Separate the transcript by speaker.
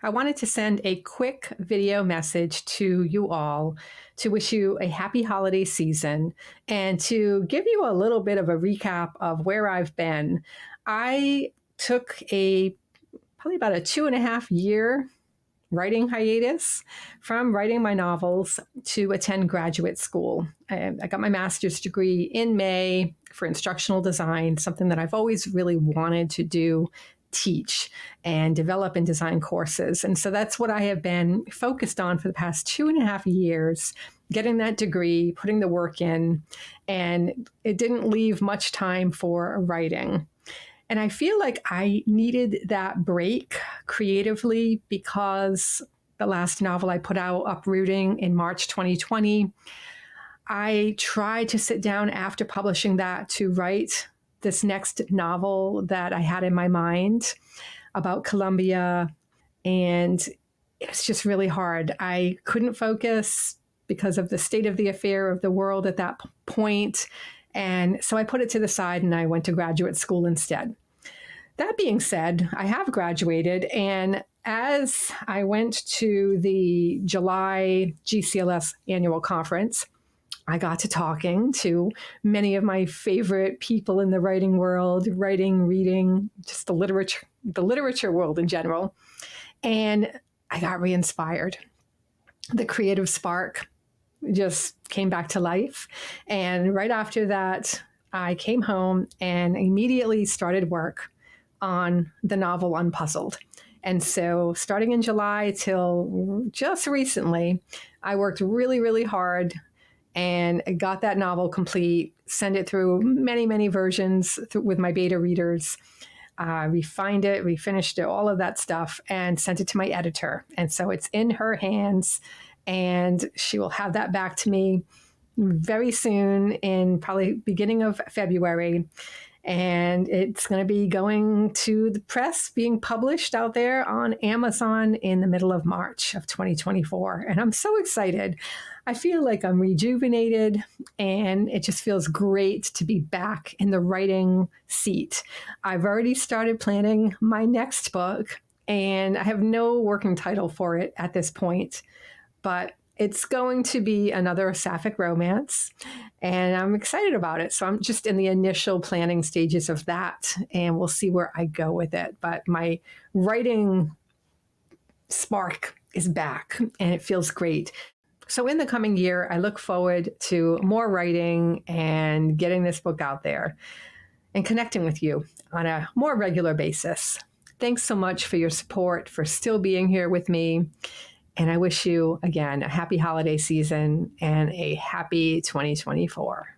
Speaker 1: I wanted to send a quick video message to you all to wish you a happy holiday season and to give you a little bit of a recap of where I've been. I took probably about a 2.5 year writing hiatus from writing my novels to attend graduate school. I got my master's degree in May for instructional design, something that I've always really wanted to do, teach and develop and design courses. And so that's what I have been focused on for the past 2.5 years, getting that degree, putting the work in, and it didn't leave much time for writing. And I feel like I needed that break creatively because the last novel I put out, Uprooting, in March 2020, I tried to sit down after publishing that to write this next novel that I had in my mind about Colombia. And it was just really hard. I couldn't focus because of the state of the affair of the world at that point. And so I put it to the side and I went to graduate school instead. That being said, I have graduated, and as I went to the July GCLS annual conference, I got to talking to many of my favorite people in the writing world, writing, reading, just the literature world in general. And I got re-inspired. The creative spark just came back to life. And right after that, I came home and immediately started work on the novel Unpuzzled. And so starting in July till just recently, I worked really, really hard and got that novel complete, sent it through many, many versions with my beta readers, refined it, refinished it, all of that stuff, and sent it to my editor. And so it's in her hands, and she will have that back to me very soon, in probably beginning of February. And it's going to be going to the press, being published out there on Amazon in the middle of March of 2024. And I'm so excited. I feel like I'm rejuvenated, and it just feels great to be back in the writing seat. I've already started planning my next book, and I have no working title for it at this point, but it's going to be another sapphic romance, and I'm excited about it. So I'm just in the initial planning stages of that, and we'll see where I go with it. But my writing spark is back, and it feels great. So in the coming year, I look forward to more writing and getting this book out there and connecting with you on a more regular basis. Thanks so much for your support, for still being here with me. And I wish you, again, a happy holiday season and a happy 2024.